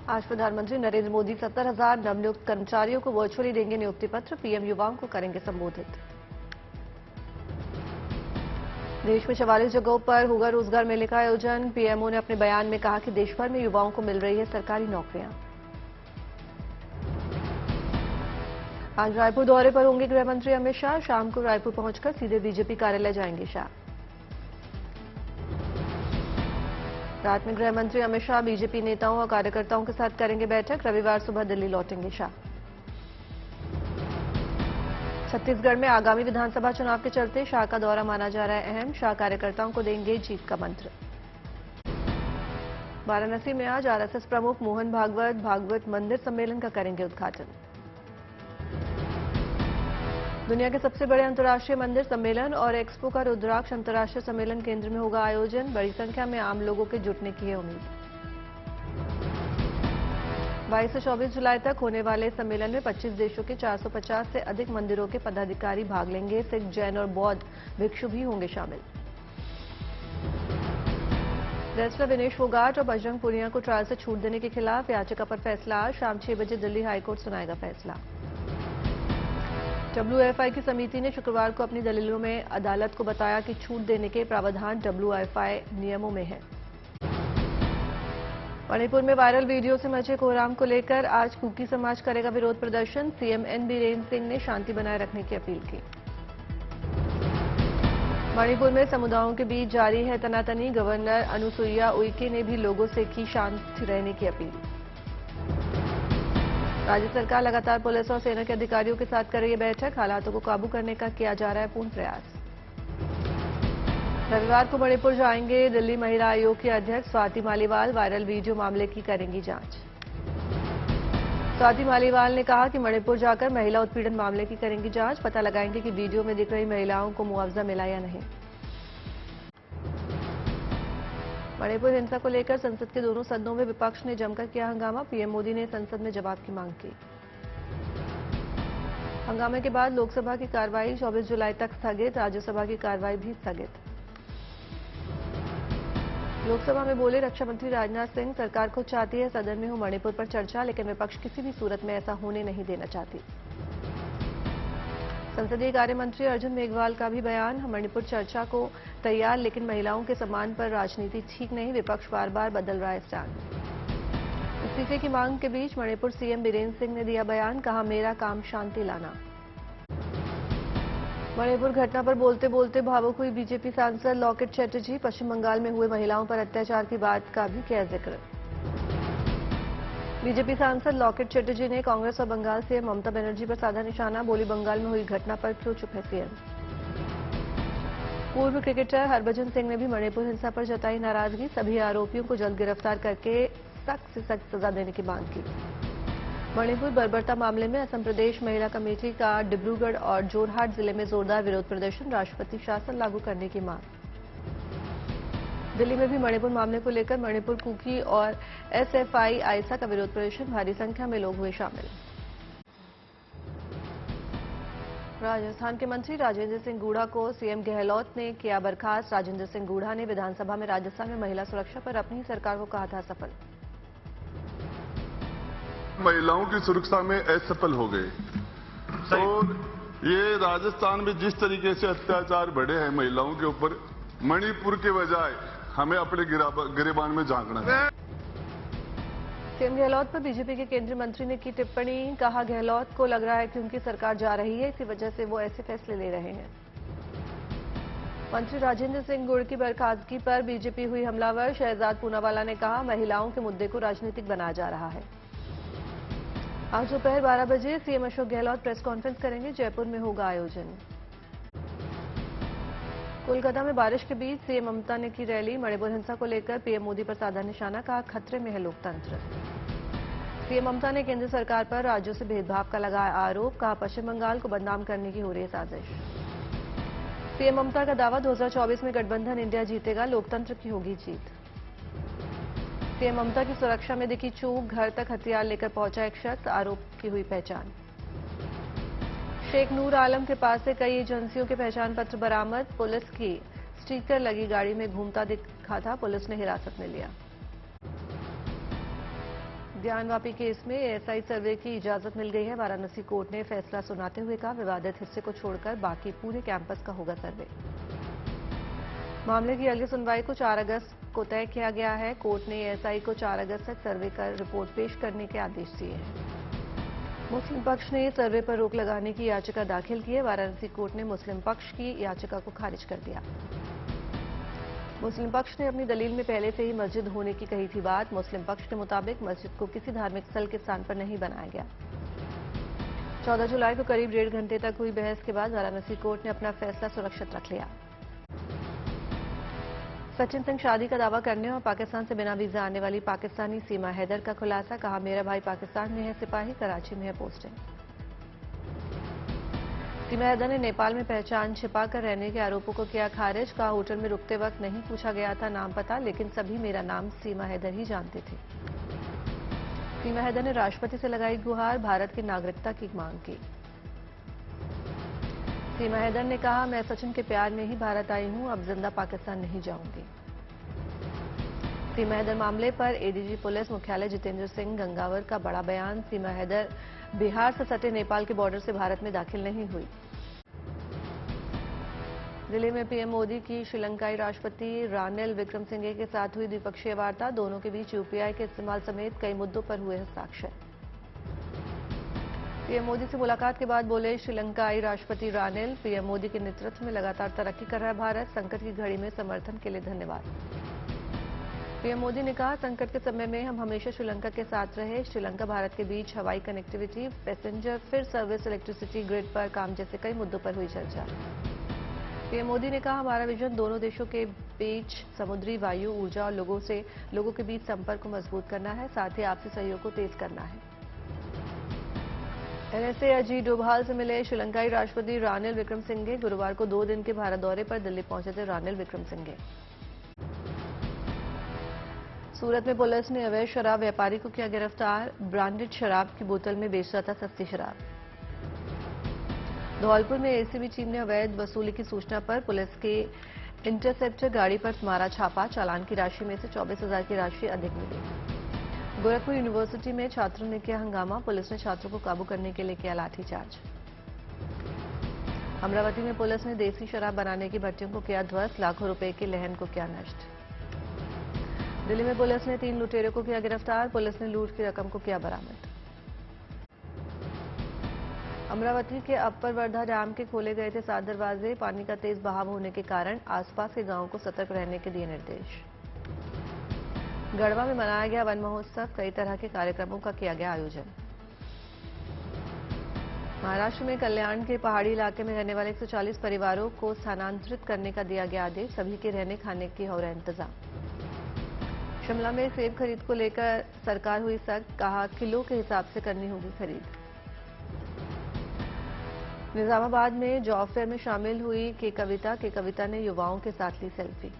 आज प्रधानमंत्री नरेंद्र मोदी 70,000 नवनियुक्त कर्मचारियों को वर्चुअली देंगे नियुक्ति पत्र। पीएम युवाओं को करेंगे संबोधित। देश में 44 जगहों पर होगा रोजगार मेले का आयोजन। पीएमओ ने अपने बयान में कहा कि देश भर में युवाओं को मिल रही है सरकारी नौकरियां। आज रायपुर दौरे पर होंगे गृह मंत्री अमित शाह। शाम को रायपुर पहुंचकर सीधे बीजेपी कार्यालय जाएंगे शाह। रात में गृह मंत्री अमित शाह बीजेपी नेताओं और कार्यकर्ताओं के साथ करेंगे बैठक। रविवार सुबह दिल्ली लौटेंगे शाह। छत्तीसगढ़ में आगामी विधानसभा चुनाव के चलते शाह का दौरा माना जा रहा है अहम। शाह कार्यकर्ताओं को देंगे जीत का मंत्र। वाराणसी में आज आरएसएस प्रमुख मोहन भागवत मंदिर सम्मेलन का करेंगे उद्घाटन। दुनिया के सबसे बड़े अंतर्राष्ट्रीय मंदिर सम्मेलन और एक्सपो का रुद्राक्ष अंतर्राष्ट्रीय सम्मेलन केंद्र में होगा आयोजन। बड़ी संख्या में आम लोगों के जुटने की है उम्मीद। 22 से 24 जुलाई तक होने वाले सम्मेलन में 25 देशों के 450 से अधिक मंदिरों के पदाधिकारी भाग लेंगे। सिख, जैन और बौद्ध भिक्षु भी होंगे शामिल। रेसलर विनेश फोगाट और बजरंग पुनिया को ट्रायल से छूट देने के खिलाफ याचिका पर फैसला। आज शाम 6 बजे दिल्ली हाईकोर्ट सुनाएगा फैसला। WFI की समिति ने शुक्रवार को अपनी दलीलों में अदालत को बताया कि छूट देने के प्रावधान WFI नियमों में है। मणिपुर में वायरल वीडियो से मचे कोहराम को लेकर आज कुकी समाज करेगा विरोध प्रदर्शन। सीएम एन बीरेन सिंह ने शांति बनाए रखने की अपील की। मणिपुर में समुदायों के बीच जारी है तनातनी। गवर्नर अनुसुईया उइके ने भी लोगों से की शांत रहने की अपील। राज्य सरकार लगातार पुलिस और सेना के अधिकारियों के साथ कर रही है बैठक। हालातों को काबू करने का किया जा रहा है पूर्ण प्रयास। रविवार को मणिपुर जाएंगे दिल्ली महिला आयोग की अध्यक्ष स्वाति मालीवाल। वायरल वीडियो मामले की करेंगी जांच। स्वाति मालीवाल ने कहा कि मणिपुर जाकर महिला उत्पीड़न मामले की करेंगी जांच। पता लगाएंगे कि वीडियो में दिख रही महिलाओं को मुआवजा मिला या नहीं। मणिपुर हिंसा को लेकर संसद के दोनों सदनों में विपक्ष ने जमकर किया हंगामा। पीएम मोदी ने संसद में जवाब की मांग की। हंगामे के बाद लोकसभा की कार्रवाई 24 जुलाई तक स्थगित। राज्यसभा की कार्रवाई भी स्थगित। लोकसभा में बोले रक्षा मंत्री राजनाथ सिंह, सरकार खुद चाहती है सदन में हो मणिपुर पर चर्चा, लेकिन विपक्ष किसी भी सूरत में ऐसा होने नहीं देना चाहती। संसदीय कार्य मंत्री अर्जुन मेघवाल का भी बयान, मणिपुर चर्चा को तैयार, लेकिन महिलाओं के सम्मान पर राजनीति ठीक नहीं। विपक्ष बार बार बदल रहा है स्टैंड। इस्तीफे की मांग के बीच मणिपुर सीएम बीरेन सिंह ने दिया बयान, कहा मेरा काम शांति लाना। मणिपुर घटना पर बोलते बोलते भावुक हुई बीजेपी सांसद लॉकेट चैटर्जी। पश्चिम बंगाल में हुए महिलाओं पर अत्याचार की बात का भी किया जिक्र। बीजेपी सांसद लॉकेट चैटर्जी ने कांग्रेस और बंगाल सीएम ममता बनर्जी पर साधा निशाना। बोली बंगाल में हुई घटना पर क्यों चुप है सीएम। पूर्व क्रिकेटर हरभजन सिंह ने भी मणिपुर हिंसा पर जताई नाराजगी। सभी आरोपियों को जल्द गिरफ्तार करके सख्त से सख्त सजा देने की मांग की। मणिपुर बर्बरता मामले में असम प्रदेश महिला कमेटी का डिब्रूगढ़ और जोरहाट जिले में जोरदार विरोध प्रदर्शन। राष्ट्रपति शासन लागू करने की मांग। दिल्ली में भी मणिपुर मामले को लेकर मणिपुर कुकी और एसएफआई आईसा का विरोध प्रदर्शन। भारी संख्या में लोग हुए शामिल। राजस्थान के मंत्री राजेंद्र सिंह गूढ़ा को सीएम गहलोत ने किया बर्खास्त। राजेंद्र सिंह गूढ़ा ने विधानसभा में राजस्थान में महिला सुरक्षा पर अपनी सरकार को कहा था सफल। महिलाओं की सुरक्षा में असफल हो गए। और ये राजस्थान में जिस तरीके से अत्याचार बढ़े हैं महिलाओं के ऊपर, मणिपुर के बजाय हमें अपने गिरेबान में झांकना है। सीएम गहलोत पर बीजेपी के केंद्रीय मंत्री ने की टिप्पणी। कहा गहलोत को लग रहा है कि उनकी सरकार जा रही है, इसी वजह से वो ऐसे फैसले ले रहे हैं। मंत्री राजेंद्र सिंह गुड़ की बर्खास्तगी पर बीजेपी हुई हमलावर। शहजाद पूनावाला ने कहा महिलाओं के मुद्दे को राजनीतिक बनाया जा रहा है। आज दोपहर 12 बजे CM Ashok Gehlot press conference करेंगे। जयपुर में होगा आयोजन। कोलकाता में बारिश के बीच सीएम ममता ने की रैली। मणिपुर हिंसा को लेकर पीएम मोदी पर साधा निशाना, कहा खतरे में है लोकतंत्र। सीएम ममता ने केंद्र सरकार पर राज्यों से भेदभाव का लगाया आरोप, कहा पश्चिम बंगाल को बदनाम करने की हो रही है साजिश। सीएम ममता का दावा 2024 में गठबंधन इंडिया जीतेगा, लोकतंत्र की होगी जीत। सीएम ममता की सुरक्षा में दिखी चूक, घर तक हथियार लेकर पहुंचा एक शख्स, आरोप की हुई पहचान। शेख नूर आलम के पास से कई एजेंसियों के पहचान पत्र बरामद। पुलिस की स्टिकर लगी गाड़ी में घूमता दिखा था, पुलिस ने हिरासत में लिया। ज्ञानवापी केस में एएसआई सर्वे की इजाजत मिल गई है। वाराणसी कोर्ट ने फैसला सुनाते हुए कहा, विवादित हिस्से को छोड़कर बाकी पूरे कैंपस का होगा सर्वे। मामले की अगली सुनवाई को 4 अगस्त को तय किया गया है। कोर्ट ने एएसआई को 4 अगस्त तक सर्वे कर रिपोर्ट पेश करने के आदेश दिए हैं। मुस्लिम पक्ष ने सर्वे पर रोक लगाने की याचिका दाखिल की है। वाराणसी कोर्ट ने मुस्लिम पक्ष की याचिका को खारिज कर दिया। मुस्लिम पक्ष ने अपनी दलील में पहले से ही मस्जिद होने की कही थी बात। मुस्लिम पक्ष के मुताबिक मस्जिद को किसी धार्मिक स्थल के स्थान पर नहीं बनाया गया। 14 जुलाई को करीब 1.5 घंटे तक हुई बहस के बाद वाराणसी कोर्ट ने अपना फैसला सुरक्षित रख लिया। सचिन सिंह शादी का दावा करने और पाकिस्तान से बिना वीजा आने वाली पाकिस्तानी सीमा हैदर का खुलासा। कहा, मेरा भाई पाकिस्तान में है सिपाही, कराची में है पोस्टिंग। सीमा हैदर ने नेपाल में पहचान छिपाकर रहने के आरोपों को किया खारिज। कहा, होटल में रुकते वक्त नहीं पूछा गया था नाम पता, लेकिन सभी मेरा नाम सीमा हैदर ही जानते थे। सीमा हैदर ने राष्ट्रपति से लगाई गुहार, भारत की नागरिकता की मांग की। सीमा हैदर ने कहा, मैं सचिन के प्यार में ही भारत आई हूं, अब जिंदा पाकिस्तान नहीं जाऊंगी। सीमा हैदर मामले पर एडीजी पुलिस मुख्यालय जितेंद्र सिंह गंगावर का बड़ा बयान। सीमा हैदर बिहार से सटे नेपाल के बॉर्डर से भारत में दाखिल नहीं हुई। दिल्ली में पीएम मोदी की श्रीलंकाई राष्ट्रपति रानिल विक्रमसिंघे के साथ हुई द्विपक्षीय वार्ता। दोनों के बीच यूपीआई के इस्तेमाल समेत कई मुद्दों पर हुए हस्ताक्षर। पीएम मोदी से मुलाकात के बाद बोले श्रीलंकाई राष्ट्रपति रानिल, पीएम मोदी के नेतृत्व में लगातार तरक्की कर रहा है भारत, संकट की घड़ी में समर्थन के लिए धन्यवाद। पीएम मोदी ने कहा, संकट के समय में हम हमेशा श्रीलंका के साथ रहे। श्रीलंका भारत के बीच हवाई कनेक्टिविटी, पैसेंजर फिर सर्विस, इलेक्ट्रिसिटी ग्रिड पर काम जैसे कई मुद्दों पर हुई चर्चा। पीएम मोदी ने कहा, हमारा विजन दोनों देशों के बीच समुद्री, वायु, ऊर्जा और लोगों के बीच संपर्क को मजबूत करना है, साथ ही आपसी सहयोग को तेज करना है। एनएसए अजीत डोभाल से मिले श्रीलंकाई राष्ट्रपति रानिल विक्रमसिंघे। गुरुवार को 2 दिन के भारत दौरे पर दिल्ली पहुंचे थे रानिल विक्रमसिंघे। सूरत में पुलिस ने अवैध शराब व्यापारी को किया गिरफ्तार। ब्रांडेड शराब की बोतल में बेच रहा था सस्ती शराब। धौलपुर में एसीबी टीम ने अवैध वसूली की सूचना पर पुलिस के इंटरसेप्टर गाड़ी पर मारा छापा। चालान की राशि में से 24,000 की राशि अधिक मिली। गोरखपुर यूनिवर्सिटी में छात्रों ने किया हंगामा। पुलिस ने छात्रों को काबू करने के लिए किया लाठीचार्ज। अमरावती में पुलिस ने देसी शराब बनाने की भट्टियों को किया ध्वस्त। लाखों रुपए के लहन को किया नष्ट। दिल्ली में पुलिस ने 3 लुटेरों को किया गिरफ्तार। पुलिस ने लूट की रकम को किया बरामद। अमरावती के अपर वर्धा डैम के खोले गए थे 7 दरवाजे। पानी का तेज बहाव होने के कारण आसपास के गांवों को सतर्क रहने के दिए निर्देश। गढ़वा में मनाया गया वन महोत्सव। कई तरह के कार्यक्रमों का किया गया आयोजन। महाराष्ट्र में कल्याण के पहाड़ी इलाके में रहने वाले 140 परिवारों को स्थानांतरित करने का दिया गया आदेश। सभी के रहने खाने की हो रहा इंतजाम। शिमला में सेब खरीद को लेकर सरकार हुई सख्त। कहा, किलो के हिसाब से करनी होगी खरीद। निजामाबाद में जॉब फेयर में शामिल हुई के कविता ने युवाओं के साथ ली सेल्फी।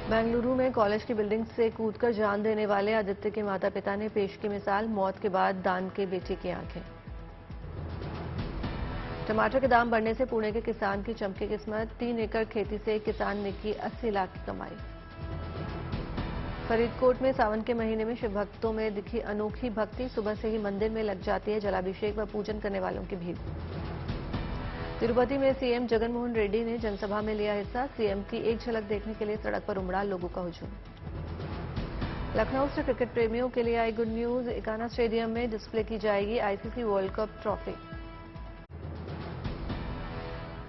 बेंगलुरु में कॉलेज की बिल्डिंग से कूदकर जान देने वाले आदित्य के माता पिता ने पेश की मिसाल। मौत के बाद दान के बेटे की आंखें। टमाटर के दाम बढ़ने से पुणे के किसान की चमकी किस्मत। 3 एकड़ खेती से किसान ने की 80 लाख की कमाई। फरीदकोट में सावन के महीने में शिव भक्तों में दिखी अनोखी भक्ति। सुबह से ही मंदिर में लग जाती है जलाभिषेक व पूजन करने वालों की भीड़। तिरुपति में सीएम जगनमोहन रेड्डी ने जनसभा में लिया हिस्सा। सीएम की एक झलक देखने के लिए सड़क पर उमड़ा लोगों का हुजूम। लखनऊ से क्रिकेट प्रेमियों के लिए आई गुड न्यूज। इकाना स्टेडियम में डिस्प्ले की जाएगी ICC world cup trophy.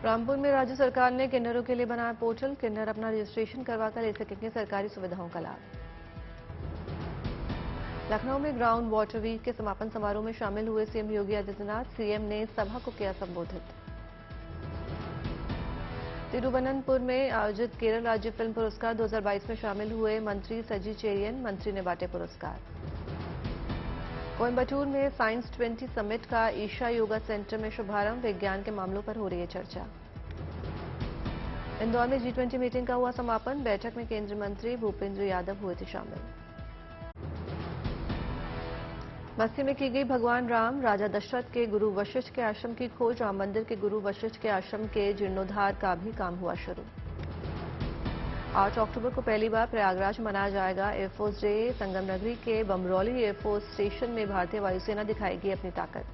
Rampur में राज्य सरकार ने किन्नरों के लिए बनाया पोर्टल। किन्नर अपना रजिस्ट्रेशन करवाकर ले सकेंगे सरकारी सुविधाओं का लाभ। लखनऊ में ग्राउंड वाटर वीक के समापन समारोह में शामिल हुए सीएम योगी आदित्यनाथ। सीएम ने सभा को किया संबोधित। तिरुवनंतपुर में आयोजित केरल राज्य फिल्म पुरस्कार 2022 में शामिल हुए मंत्री सजी चेरियन। मंत्री ने बांटे पुरस्कार। कोयम्बटूर में साइंस 20 समिट का ईशा योगा सेंटर में शुभारंभ। विज्ञान के मामलों पर हो रही है चर्चा। इंदौर में G20 मीटिंग का हुआ समापन। बैठक में केंद्रीय मंत्री भूपेंद्र यादव हुए थे शामिल। बस्ती में की गई भगवान राम राजा दशरथ के गुरु वशिष्ठ के आश्रम की खोज। राम मंदिर के गुरु वशिष्ठ के आश्रम के जीर्णोद्धार का भी काम हुआ शुरू। 8 अक्टूबर को पहली बार प्रयागराज में मनाया जाएगा एयरफोर्स डे। संगम नगरी के बमरौली एयरफोर्स स्टेशन में भारतीय वायुसेना दिखाएगी अपनी ताकत।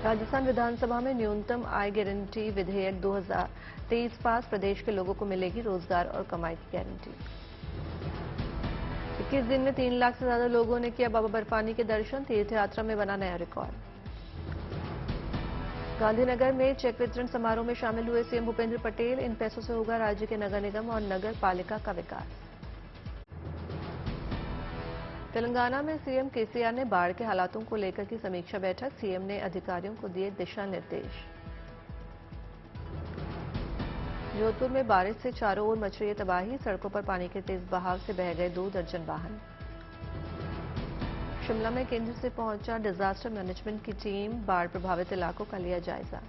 राजस्थान विधानसभा में न्यूनतम आय गारंटी विधेयक 2023 पास। प्रदेश के लोगों को मिलेगी रोजगार और कमाई की गारंटी। 21 दिन में 3 लाख से ज्यादा लोगों ने किया बाबा बर्फानी के दर्शन। तीर्थ यात्रा में बना नया रिकॉर्ड। गांधीनगर में चेक वितरण समारोह में शामिल हुए सीएम भूपेंद्र पटेल। इन पैसों से होगा राज्य के नगर निगम और नगर पालिका का विकास। तेलंगाना में सीएम केसीआर ने बाढ़ के हालातों को लेकर की समीक्षा बैठक। सीएम ने अधिकारियों को दिए दिशा निर्देश। जोधपुर में बारिश से चारों ओर मच रही तबाही। सड़कों पर पानी के तेज बहाव से बह गए 2 दर्जन वाहन। शिमला में केंद्र से पहुंचा डिजास्टर मैनेजमेंट की टीम। बाढ़ प्रभावित इलाकों का लिया जायजा।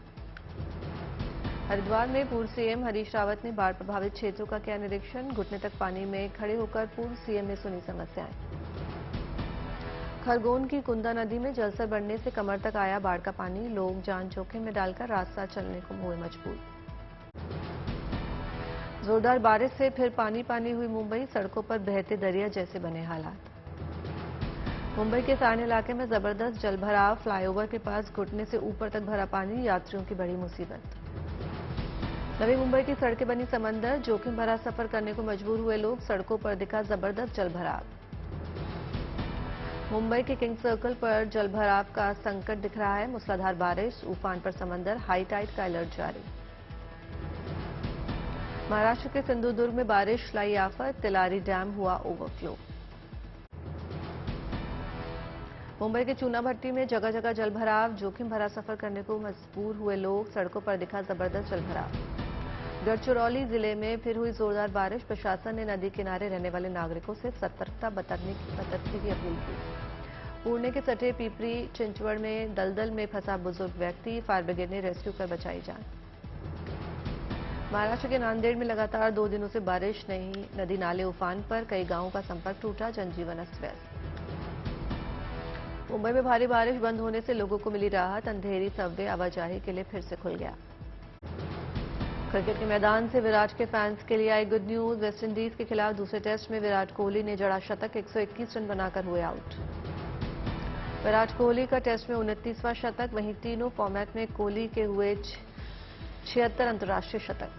हरिद्वार में पूर्व सीएम हरीश रावत ने बाढ़ प्रभावित क्षेत्रों का किया निरीक्षण। घुटने तक पानी में खड़े होकर पूर्व सीएम ने सुनी समस्याएं। खरगोन की कुंदा नदी में जलस्तर बढ़ने से कमर तक आया बाढ़ का पानी। लोग जान जोखिम में डालकर रास्ता चलने को हुए मजबूर। जोरदार बारिश से फिर पानी पानी हुई मुंबई। सड़कों पर बहते दरिया जैसे बने हालात। मुंबई के सारन इलाके में जबरदस्त जलभराव। फ्लाईओवर के पास घुटने से ऊपर तक भरा पानी। यात्रियों की बड़ी मुसीबत। नवी मुंबई की सड़कें बनी समंदर। जोखिम भरा सफर करने को मजबूर हुए लोग। सड़कों पर दिखा जबरदस्त जलभराव। मुंबई के किंग सर्कल पर जलभराव का संकट दिख रहा है। मूसलाधार बारिश, उफान पर समंदर, हाई टाइड का अलर्ट जारी। महाराष्ट्र के सिंधुदुर्ग में बारिश लाई आफत। तिलारी डैम हुआ ओवरफ्लो। मुंबई के चूना भट्टी में जगह जगह जलभराव। जोखिम भरा सफर करने को मजबूर हुए लोग। सड़कों पर दिखा जबरदस्त जलभराव। गढ़चिरौली जिले में फिर हुई जोरदार बारिश। प्रशासन ने नदी किनारे रहने वाले नागरिकों से सतर्कता बरतने की अपील की। पुणे के सटे पीपरी चिंचवड़ में दलदल में फंसा बुजुर्ग व्यक्ति। फायर ब्रिगेड ने रेस्क्यू कर बचाई जान। महाराष्ट्र के नांदेड़ में लगातार 2 दिनों से बारिश नहीं। नदी नाले उफान पर। कई गांवों का संपर्क टूटा। जनजीवन अस्त व्यस्त। मुंबई में भारी बारिश बंद होने से लोगों को मिली राहत। अंधेरी सबवे आवाजाही के लिए फिर से खुल गया। क्रिकेट के मैदान से विराट के फैंस के लिए आई गुड न्यूज। वेस्टइंडीज के खिलाफ दूसरे टेस्ट में विराट कोहली ने जड़ा शतक। 121 रन बनाकर हुए आउट। विराट कोहली का टेस्ट में 29वां शतक। वहीं तीनों फॉर्मेट में कोहली के हुए 76 अंतर्राष्ट्रीय शतक।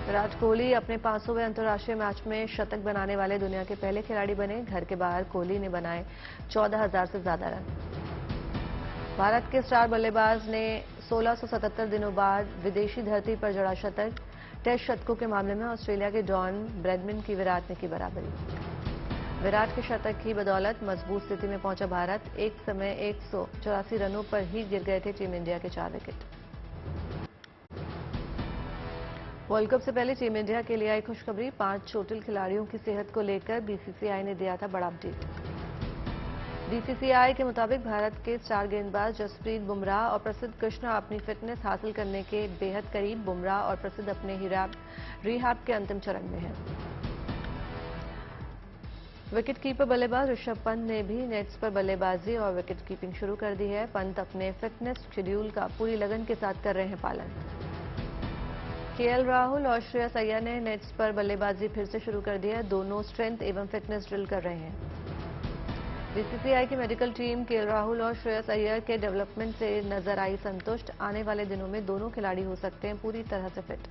विराट कोहली अपने 500वें अंतर्राष्ट्रीय मैच में शतक बनाने वाले दुनिया के पहले खिलाड़ी बने। घर के बाहर कोहली ने बनाए 14,000 से ज्यादा रन। भारत के स्टार बल्लेबाज ने 1677 दिनों बाद विदेशी धरती पर जड़ा शतक। टेस्ट शतकों के मामले में ऑस्ट्रेलिया के डॉन ब्रैडमैन की विराट ने की बराबरी। विराट के शतक की बदौलत मजबूत स्थिति में पहुंचा भारत। एक समय 184 रनों पर ही गिर गए थे टीम इंडिया के 4 विकेट। वर्ल्ड कप से पहले टीम इंडिया के लिए आई खुशखबरी। 5 चोटिल खिलाड़ियों की सेहत को लेकर बीसीसीआई ने दिया था बड़ा अपडेट। बीसीसीआई के मुताबिक भारत के स्टार गेंदबाज जसप्रीत बुमराह और प्रसिद्ध कृष्णा अपनी फिटनेस हासिल करने के बेहद करीब। बुमराह और प्रसिद्ध अपने रिहैब के अंतिम चरण में हैं। विकेटकीपर बल्लेबाज ऋषभ पंत ने भी नेट्स पर बल्लेबाजी और विकेट कीपिंग शुरू कर दी है। पंत अपने फिटनेस शेड्यूल का पूरी लगन के साथ कर रहे हैं पालन। केएल राहुल और श्रेयस अय्यर ने नेट्स पर बल्लेबाजी फिर से शुरू कर दी है। दोनों स्ट्रेंथ एवं फिटनेस ड्रिल कर रहे हैं। बीसीसीआई की मेडिकल टीम केएल राहुल और श्रेयस अय्यर के डेवलपमेंट से नजर आई संतुष्ट। आने वाले दिनों में दोनों खिलाड़ी हो सकते हैं पूरी तरह से फिट।